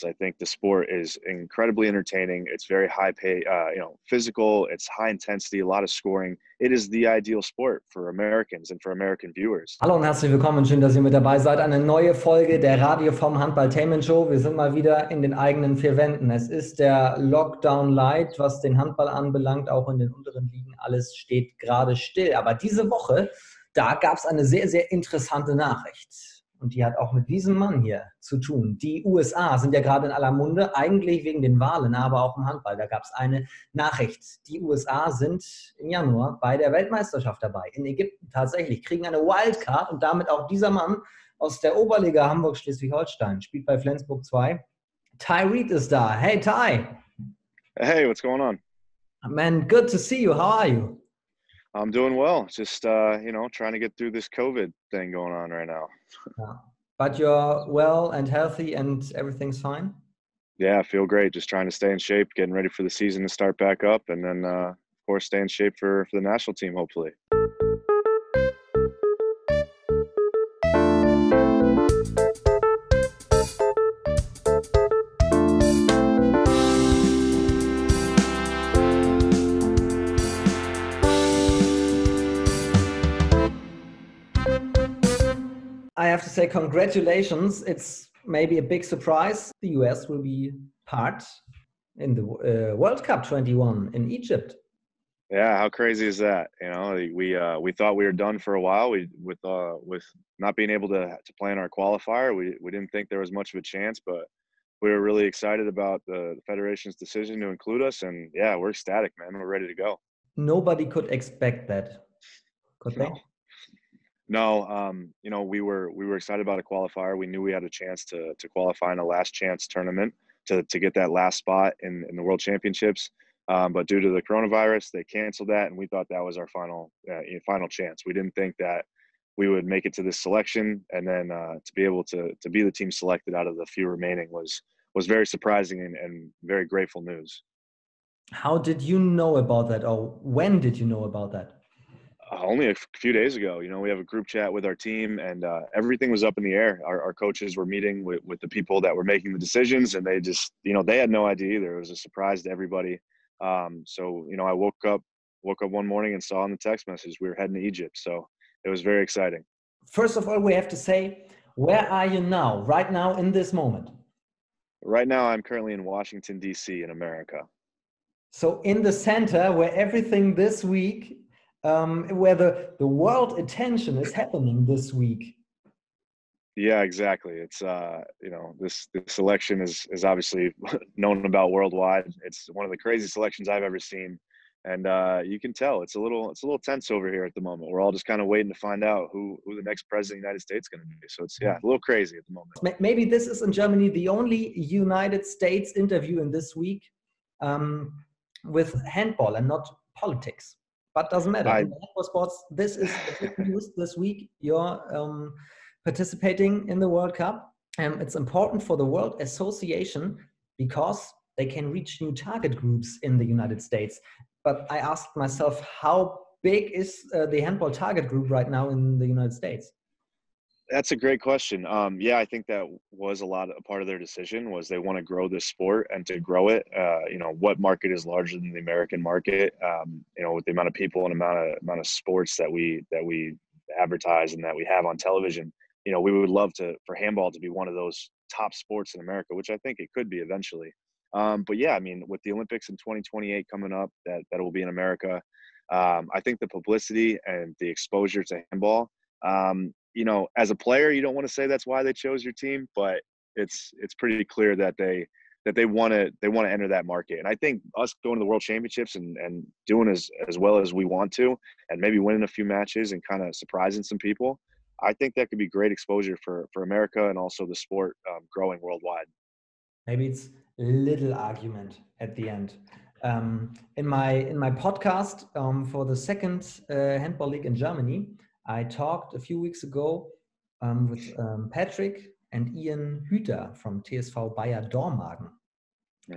I think the sport is incredibly entertaining. It's very high pay, physical. It's high intensity, a lot of scoring. It is the ideal sport for Americans and for American viewers. Hallo und herzlich willkommen. Schön, dass ihr mit dabei seid. Eine neue Folge der Radio FOM-Handballtainmentshow. Wir sind mal wieder in den eigenen vier Wänden. Es ist der Lockdown Light, was den Handball anbelangt. Auch in den unteren Ligen. Alles steht gerade still. Aber diese Woche, da gab es eine sehr, sehr interessante Nachricht. Und die hat auch mit diesem Mann hier zu tun. Die USA sind ja gerade in aller Munde, eigentlich wegen den Wahlen, aber auch im Handball. Da gab es eine Nachricht. Die USA sind im Januar bei der Weltmeisterschaft dabei. In Ägypten tatsächlich, kriegen eine Wildcard und damit auch dieser Mann aus der Oberliga Hamburg Schleswig-Holstein, spielt bei Flensburg 2. Ty Reed ist da. Hey Ty. Hey, what's going on? Man, good to see you. How are you? I'm doing well. Just, trying to get through this COVID thing going on right now. Yeah. But you're well and healthy and everything's fine? Yeah, I feel great. Just trying to stay in shape, getting ready for the season to start back up. And then, of course, stay in shape for the national team, hopefully. I have to say congratulations. It's maybe a big surprise. The US will be part in the World Cup 21 in Egypt. Yeah, how crazy is that? You know, we thought we were done for a while. With not being able to play in our qualifier, we didn't think there was much of a chance, but we were really excited about the Federation's decision to include us. And yeah, we're ecstatic, man. We're ready to go. Nobody could expect that, could they? No, we were excited about a qualifier. We knew we had a chance to qualify in a last chance tournament to get that last spot in the World Championships. But due to the coronavirus, they canceled that, and we thought that was our final chance. We didn't think that we would make it to this selection, and then to be able to be the team selected out of the few remaining was very surprising and very grateful news. How did you know about that, or when did you know about that? Only a few days ago. We have a group chat with our team, and everything was up in the air. Our coaches were meeting with the people that were making the decisions, and they just, they had no idea either. It was a surprise to everybody. So I woke up one morning and saw in the text message we were heading to Egypt. So it was very exciting. First of all, we have to say, where are you now, right now in this moment? Right now, I'm currently in Washington, D.C. in America. So in the center where everything this week, where the world attention is happening this week. Yeah, exactly. It's this election is obviously known about worldwide. It's one of the craziest elections I've ever seen, and you can tell it's a little tense over here at the moment. We're all just kind of waiting to find out who the next president of the United States is going to be. So it's a little crazy at the moment. Maybe this is in Germany the only United States interview in this week with handball and not politics. But doesn't matter. In handball sports, this is the news this week. You're participating in the World Cup. It's important for the World Association because they can reach new target groups in the United States. But I asked myself, how big is the handball target group right now in the United States? That's a great question. I think that was a part of their decision was they want to grow this sport, and to grow it, what market is larger than the American market? With the amount of people and amount of sports that we advertise and that we have on television, we would love for handball to be one of those top sports in America, which I think it could be eventually. But yeah, I mean, with the Olympics in 2028 coming up, that will be in America. I think the publicity and the exposure to handball. As a player, you don't want to say that's why they chose your team, but it's pretty clear that they want to enter that market. And I think us going to the World Championships and doing as well as we want to, and maybe winning a few matches and kind of surprising some people, I think that could be great exposure for America and also the sport growing worldwide. Maybe it's a little argument at the end. In my podcast for the second handball league in Germany, I talked a few weeks ago with Patrick and Ian Hüter from TSV Bayer Dormagen.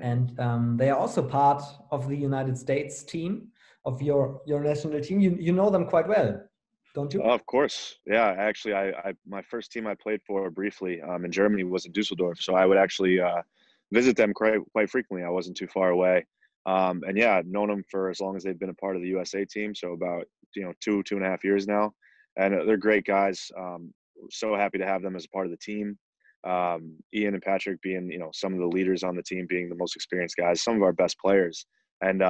And they are also part of the United States team, of your national team. You know them quite well, don't you? Of course. Yeah, actually, my first team I played for briefly in Germany was in Dusseldorf. So I would actually visit them quite frequently. I wasn't too far away. And yeah, I've known them for as long as they've been a part of the USA team. So about, 2.5 years now. And they're great guys. So happy to have them as a part of the team. Ian and Patrick being, some of the leaders on the team, being the most experienced guys, some of our best players. And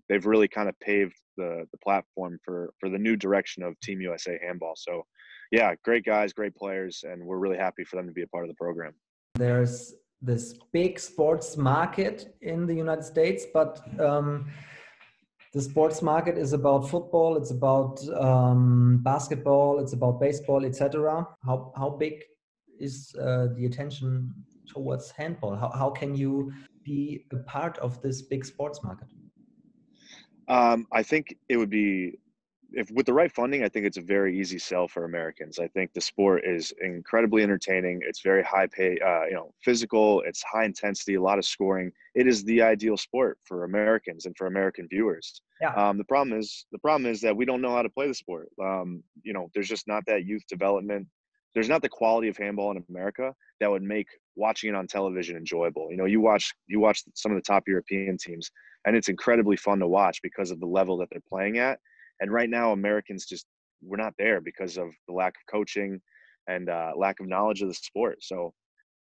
they've really kind of paved the platform for the new direction of Team USA handball. So yeah, great guys, great players, and we're really happy for them to be a part of the program. There's this big sports market in the United States, but the sports market is about football, it's about basketball, it's about baseball, etc. How big is the attention towards handball? How can you be a part of this big sports market? I think it would be, if with the right funding, I think it's a very easy sell for Americans. I think the sport is incredibly entertaining. It's very high pay, physical. It's high intensity, a lot of scoring. It is the ideal sport for Americans and for American viewers. Yeah. The problem is that we don't know how to play the sport. There's just not that youth development. There's not the quality of handball in America that would make watching it on television enjoyable. You watch some of the top European teams, and it's incredibly fun to watch because of the level that they're playing at. And right now, Americans we're not there because of the lack of coaching and lack of knowledge of the sport. So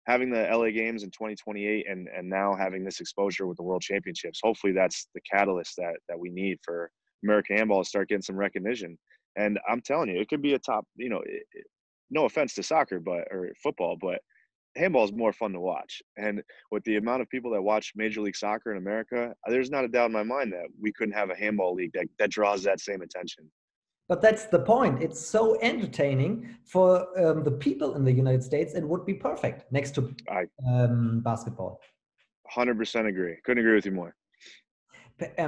having the LA games in 2028 and now having this exposure with the World Championships, hopefully that's the catalyst that we need for American handball to start getting some recognition. And I'm telling you, it could be a top, no offense to soccer or football, but handball is more fun to watch. And with the amount of people that watch Major League Soccer in America, there's not a doubt in my mind that we couldn't have a handball league that draws that same attention. But that's the point. It's so entertaining for the people in the United States. It would be perfect next to basketball. 100% agree. Couldn't agree with you more.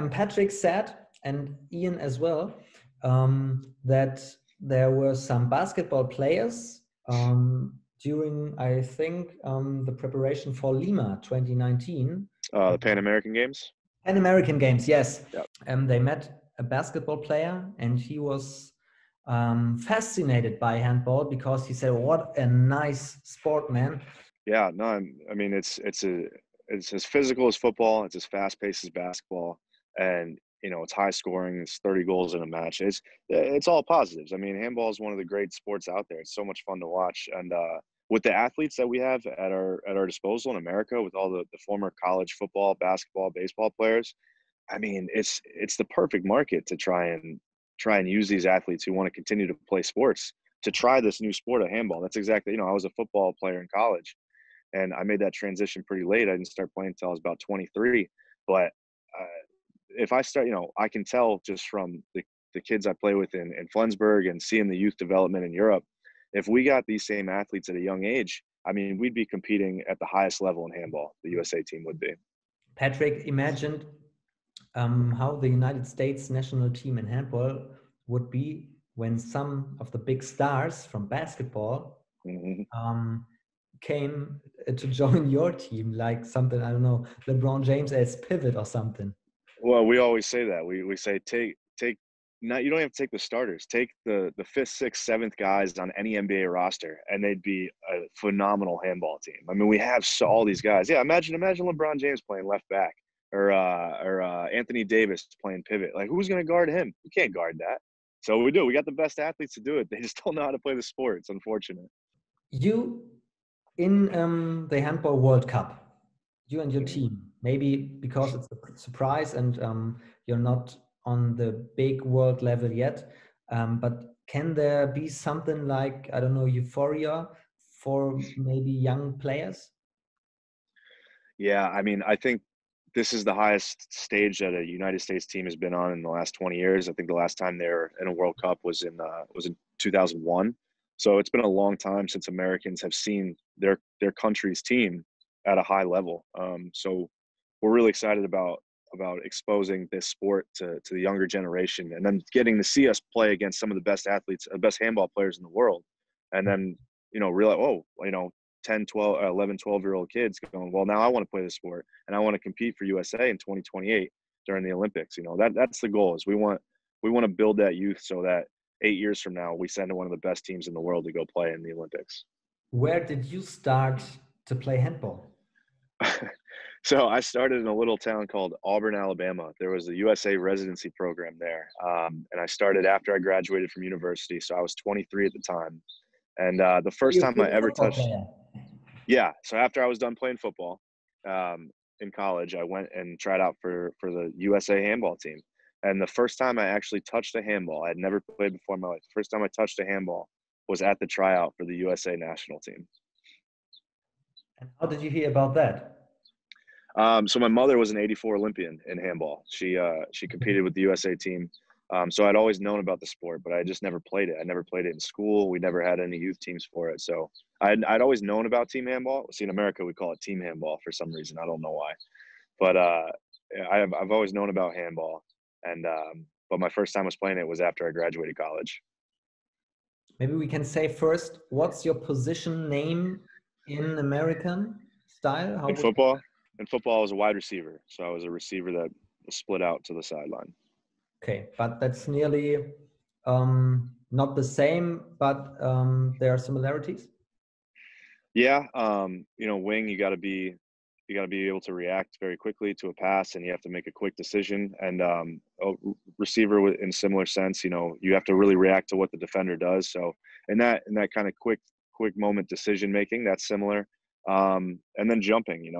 Patrick said, and Ian as well, that there were some basketball players during, I think, the preparation for Lima 2019. The Pan American Games? Pan American Games, yes. Yep. They met a basketball player, and he was fascinated by handball because he said, "What a nice sport, man!" Yeah, no, I mean it's as physical as football. It's as fast paced as basketball, and it's high scoring. It's 30 goals in a match. It's all positives. I mean, handball is one of the great sports out there. It's so much fun to watch, and with the athletes that we have at our disposal in America, with all the former college football, basketball, baseball players, I mean, it's the perfect market to try and use these athletes who want to continue to play sports to try this new sport of handball. That's exactly, I was a football player in college, and I made that transition pretty late. I didn't start playing until I was about 23. But if I start, I can tell just from the kids I play with in Flensburg and seeing the youth development in Europe, if we got these same athletes at a young age, I mean, we'd be competing at the highest level in handball. The USA team would be. Patrick imagined how the United States national team in handball would be when some of the big stars from basketball came to join your team, like something, I don't know, LeBron James as pivot or something. Well, we always say that. We say take not, you don't have to take the starters. Take the 5th, 6th, 7th guys on any NBA roster, and they'd be a phenomenal handball team. I mean, we have all these guys. Yeah, imagine LeBron James playing left back, or Anthony Davis playing pivot. Like, who's going to guard him? You can't guard that. So we do. We got the best athletes to do it. They just don't know how to play the sport. It's unfortunate. You, in the Handball World Cup, you and your team, maybe because it's a surprise and you're not on the big world level yet, but can there be something like, I don't know, euphoria for maybe young players? Yeah, I mean, I think this is the highest stage that a United States team has been on in the last 20 years. I think the last time they were in a World Cup was in 2001. So it's been a long time since Americans have seen their country's team at a high level. So we're really excited about exposing this sport to the younger generation, and then getting to see us play against some of the best athletes, best handball players in the world. And then, realize, 10, 12, 11, 12-year-old kids going, well, now I want to play the sport and I want to compete for USA in 2028 during the Olympics. That's the goal, is we want to build that youth so that 8 years from now, we send one of the best teams in the world to go play in the Olympics. Where did you start to play handball? So I started in a little town called Auburn, Alabama. There was a USA residency program there. And I started after I graduated from university. So I was 23 at the time. And the first You're time I a ever football touched, player. yeah. So after I was done playing football in college, I went and tried out for the USA handball team. And the first time I actually touched a handball, I had never played before in my life. The first time I touched a handball was at the tryout for the USA national team. And how did you hear about that? So my mother was an '84 Olympian in handball. She competed with the USA team. So I'd always known about the sport, but I just never played it. I never played it in school. We never had any youth teams for it. So I'd always known about team handball. See, in America, we call it team handball for some reason. I don't know why. But I've always known about handball. And but my first time was playing it was after I graduated college. Maybe we can say first, what's your position name in American style? In football, I was a wide receiver. So I was a receiver that was split out to the sideline. Okay, but that's nearly not the same, but there are similarities. Yeah, wing, you got to be able to react very quickly to a pass, and you have to make a quick decision. And a receiver, in similar sense, you have to really react to what the defender does. So in that kind of quick moment decision making, that's similar. And then jumping,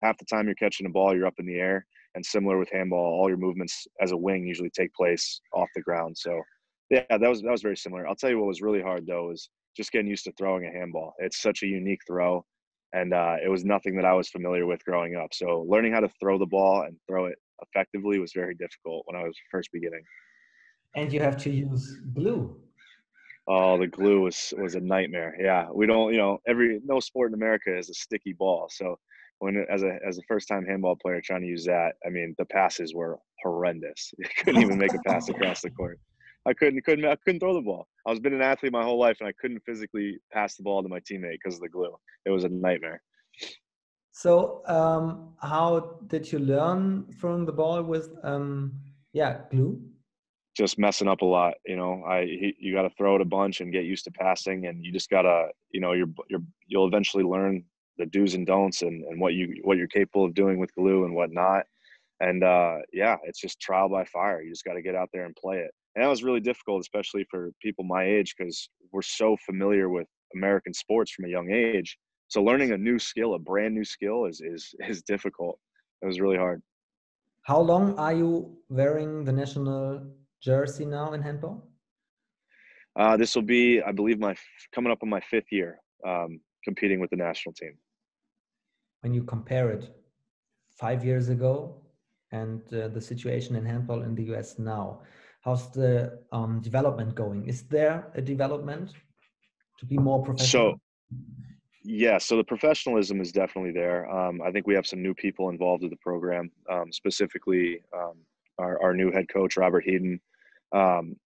half the time you're catching a ball, you're up in the air, and similar with handball, all your movements as a wing usually take place off the ground. So yeah, that was very similar. I'll tell you what was really hard though is just getting used to throwing a handball. It's such a unique throw. And it was nothing that I was familiar with growing up. So learning how to throw the ball and throw it effectively was very difficult when I was first beginning. And you have to use glue. Oh, the glue was a nightmare. Yeah, we don't, no sport in America is a sticky ball. So as a first time handball player trying to use that, I mean, the passes were horrendous. You couldn't even make a pass across the court. I couldn't throw the ball. I was been an athlete my whole life, and I couldn't physically pass the ball to my teammate because of the glue. It was a nightmare. So how did you learn throwing the ball with glue? Just messing up a lot. You got to throw it a bunch and get used to passing, and you just gotta, you'll eventually learn the do's and don'ts and what you're capable of doing with glue and whatnot. And it's just trial by fire. You just got to get out there and play it. And that was really difficult, especially for people my age, because we're so familiar with American sports from a young age. So learning a brand new skill is difficult. It was really hard. How long are you wearing the national jersey now in handball? This will be, I believe, coming up on my 5th year competing with the national team. When you compare it 5 years ago and the situation in handball in the US now, how's the development going? Is there a development to be more professional? So the professionalism is definitely there. I think we have some new people involved with the program, specifically our new head coach, Robert Heaton.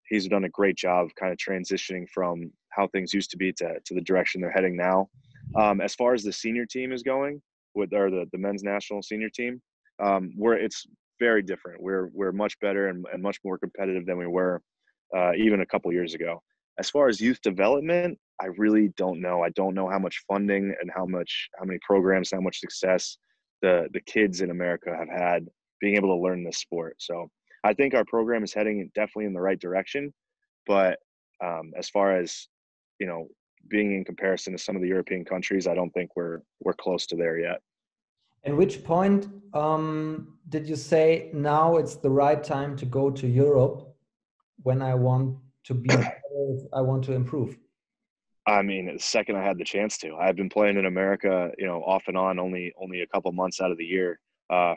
He's done a great job kind of transitioning from how things used to be to the direction they're heading now. As far as the senior team is going, the men's national senior team, it's very different. We're much better and much more competitive than we were even a couple years ago. As far as youth development, I really don't know. I don't know how much funding and how many programs, how much success the kids in America have had being able to learn this sport. So I think our program is heading definitely in the right direction. But as far as, being in comparison to some of the European countries, I don't think we're close to there yet. At which point did you say, now it's the right time to go to Europe when I want to be better, I want to improve? I mean, the second I had the chance to. I've been playing in America, off and on, only a couple months out of the year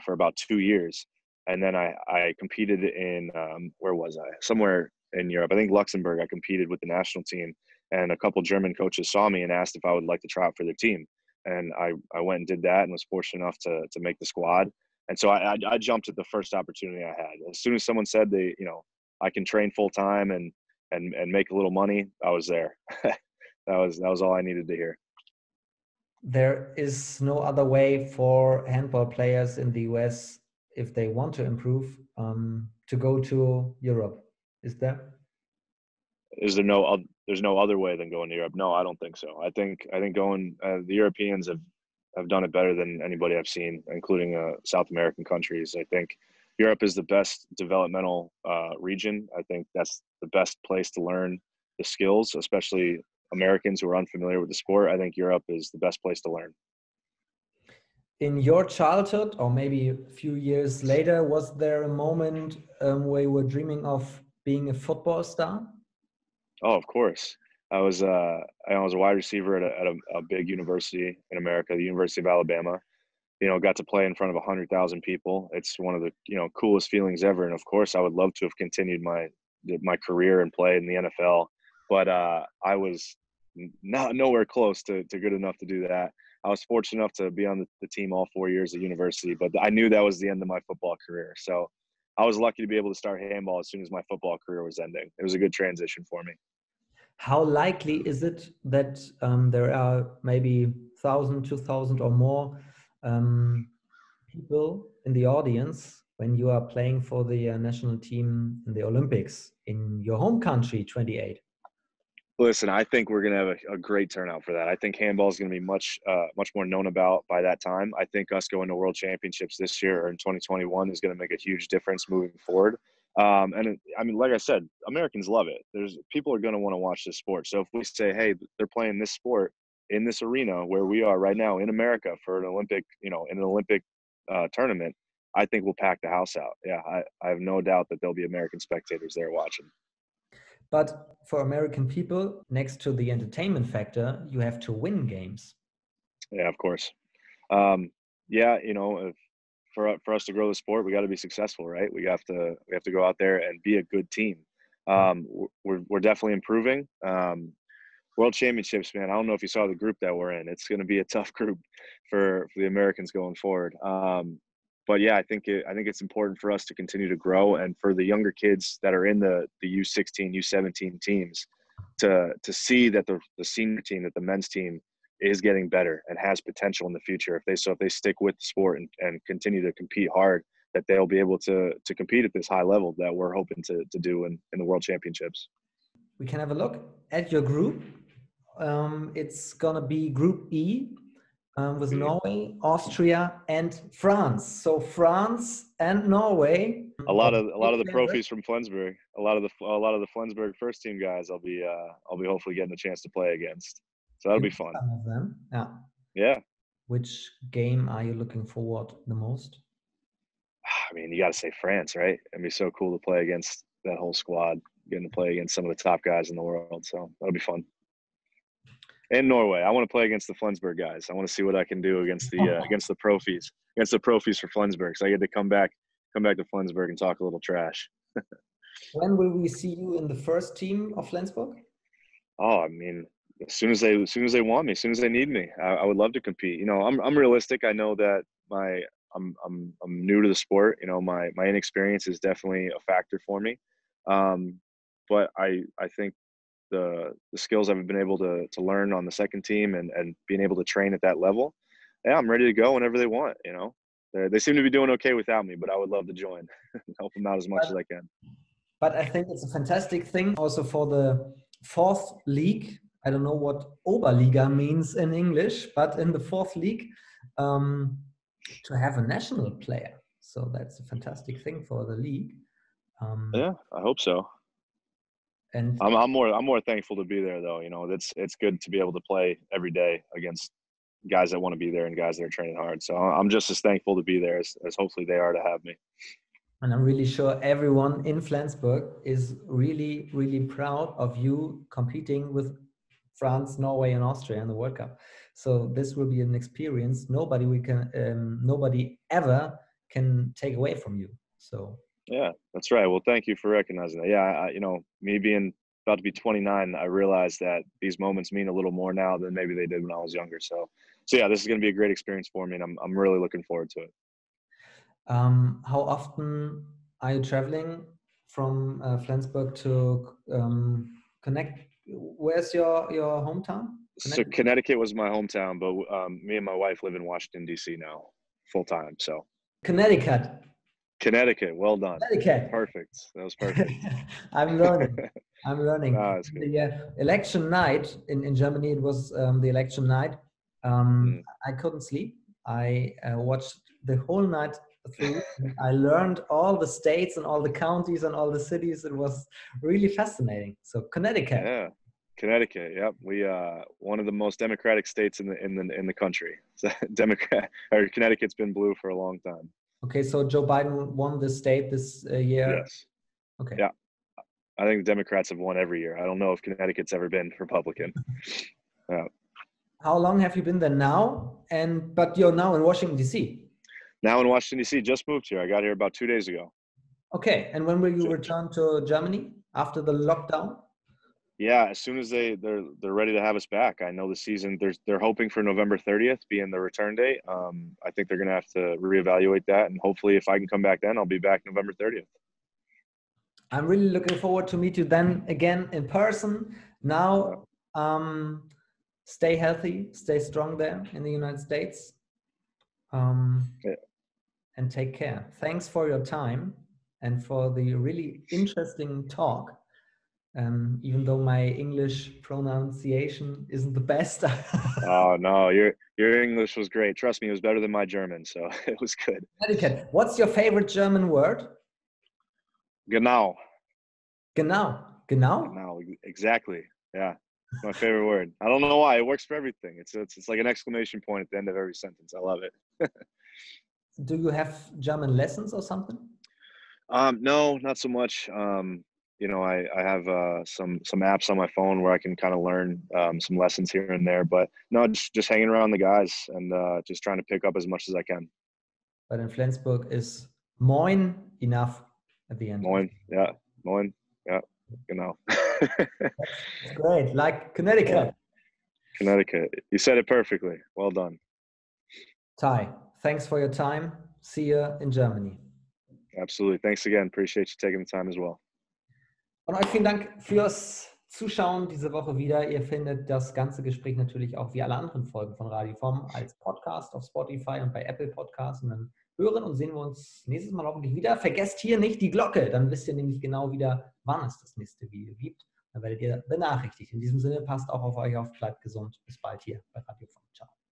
for about 2 years. And then I competed in, where was I? Somewhere in Europe. I think Luxembourg. I competed with the national team, and a couple German coaches saw me and asked if I would like to try out for their team. And I went and did that and was fortunate enough to make the squad. And so I jumped at the first opportunity I had. As soon as someone said I can train full time and make a little money, I was there. That was all I needed to hear. There is no other way for handball players in the US, if they want to improve, to go to Europe. Is there? There's no other way than going to Europe? No, I don't think so. I think going. The Europeans have have done it better than anybody I've seen, including South American countries. I think Europe is the best developmental region. I think that's the best place to learn the skills, especially Americans who are unfamiliar with the sport. I think Europe is the best place to learn. In your childhood, or maybe a few years later, was there a moment where you were dreaming of being a football star? Oh, of course. I was a wide receiver at a big university in America, the University of Alabama. You know, got to play in front of 100,000 people. It's one of the, you know, coolest feelings ever. And of course, I would love to have continued my career and play in the NFL, but I was nowhere close to good enough to do that. I was fortunate enough to be on the team all 4 years at university, but I knew that was the end of my football career. So I was lucky to be able to start handball as soon as my football career was ending. It was a good transition for me. How likely is it that there are maybe 1,000, 2,000 or more people in the audience when you are playing for the national team in the Olympics in your home country, 28? Listen, I think we're going to have a great turnout for that. I think handball is going to be much more known about by that time. I think us going to World Championships this year or in 2021 is going to make a huge difference moving forward. I mean, like I said, Americans love it. People are going to want to watch this sport. So if we say, hey, they're playing this sport in this arena where we are right now in America for an Olympic, you know, in an Olympic tournament, I think we'll pack the house out. Yeah, I have no doubt that there'll be American spectators there watching. But for American people, next to the entertainment factor, you have to win games. Yeah, of course. Yeah, you know, for us to grow the sport, we got to be successful, right? We have to go out there and be a good team. We're definitely improving. World Championships, man. I don't know if you saw the group that we're in. It's going to be a tough group for the Americans going forward. But yeah, I think it's important for us to continue to grow, and for the younger kids that are in the U16, U17 teams to see that the senior team, that the men's team is getting better and has potential in the future. If they stick with the sport and continue to compete hard, that they'll be able to compete at this high level that we're hoping to do in the World Championships. We can have a look at your group. It's gonna be Group E. With Norway, Austria, and France. So France and Norway. A lot of the profis from Flensburg. A lot of the Flensburg first team guys. I'll be hopefully getting a chance to play against. So that'll be fun. Some of them, yeah. Yeah. Which game are you looking forward the most? I mean, you got to say France, right? It'd be so cool to play against that whole squad, getting to play against some of the top guys in the world. So that'll be fun. And Norway. I want to play against the Flensburg guys. I want to see what I can do against the profis for Flensburg. So I get to come back to Flensburg and talk a little trash. When will we see you in the first team of Flensburg? Oh, I mean, as soon as they want me, as soon as they need me, I would love to compete. You know, I'm realistic. I know that I'm new to the sport. You know, my inexperience is definitely a factor for me. But I think the skills I've been able to learn on the second team and being able to train at that level, yeah, I'm ready to go whenever they want. You know, they seem to be doing okay without me, but I would love to join, help them out as much as I can. But I think it's a fantastic thing also for the fourth league. I don't know what Oberliga means in English, but in the fourth league, to have a national player. So that's a fantastic thing for the league. Yeah, I hope so. And I'm more thankful to be there, though. You know, it's good to be able to play every day against guys that want to be there and guys that are training hard. So I'm just as thankful to be there as hopefully they are to have me. And I'm really sure everyone in Flensburg is really, really proud of you competing with France, Norway, and Austria in the World Cup. So this will be an experience nobody ever can take away from you. So. Yeah, that's right. Well, thank you for recognizing that. Yeah, you know, me being about to be 29, I realized that these moments mean a little more now than maybe they did when I was younger. So yeah, this is going to be a great experience for me, and I'm really looking forward to it. How often are you traveling from Flensburg to Connect? Where's your hometown? So Connecticut was my hometown, but me and my wife live in Washington D.C. now, full time. So Connecticut, well done. Connecticut. Perfect. That was perfect. I'm learning. No, the election night in Germany, it was the election night. I couldn't sleep. I watched the whole night through. I learned all the states and all the counties and all the cities. It was really fascinating. So Connecticut. Yeah, Connecticut. Yep, we one of the most democratic states in the country. So Connecticut's been blue for a long time. Okay, so Joe Biden won the state this year. Yes. Okay. Yeah, I think the Democrats have won every year. I don't know if Connecticut's ever been Republican. Yeah. How long have you been there now? But you're now in Washington D.C. Now in Washington D.C. Just moved here. I got here about 2 days ago. Okay, and when will you return to Germany after the lockdown? Yeah, as soon as they're ready to have us back. I know the season. They're hoping for November 30th being the return date. I think they're going to have to reevaluate that, and hopefully, if I can come back then, I'll be back November 30th. I'm really looking forward to meet you then again in person. Now, stay healthy, stay strong there in the United States, and take care. Thanks for your time and for the really interesting talk. Even though my English pronunciation isn't the best. Oh no, your English was great. Trust me, it was better than my German, so it was good. What's your favorite German word? Genau. Genau. Genau? Genau, exactly. Yeah, it's my favorite word. I don't know why. It works for everything. It's like an exclamation point at the end of every sentence. I love it. Do you have German lessons or something? No, not so much. I have some apps on my phone where I can kind of learn some lessons here and there, but no, just hanging around the guys and just trying to pick up as much as I can. But in Flensburg is Moin enough at the end. Moin, yeah, Moin, yeah, genau. That's great, like Connecticut. Yeah. Connecticut. You said it perfectly. Well done. Ty, thanks for your time. See you in Germany. Absolutely. Thanks again. Appreciate you taking the time as well. Und euch vielen Dank fürs Zuschauen diese Woche wieder. Ihr findet das ganze Gespräch natürlich auch wie alle anderen Folgen von Radio FOM als Podcast auf Spotify und bei Apple Podcasts. Und dann hören und sehen wir uns nächstes Mal hoffentlich wieder. Vergesst hier nicht die Glocke, dann wisst ihr nämlich genau wieder, wann es das nächste Video gibt. Dann werdet ihr benachrichtigt. In diesem Sinne, passt auch auf euch auf, bleibt gesund. Bis bald hier bei Radio FOM. Ciao.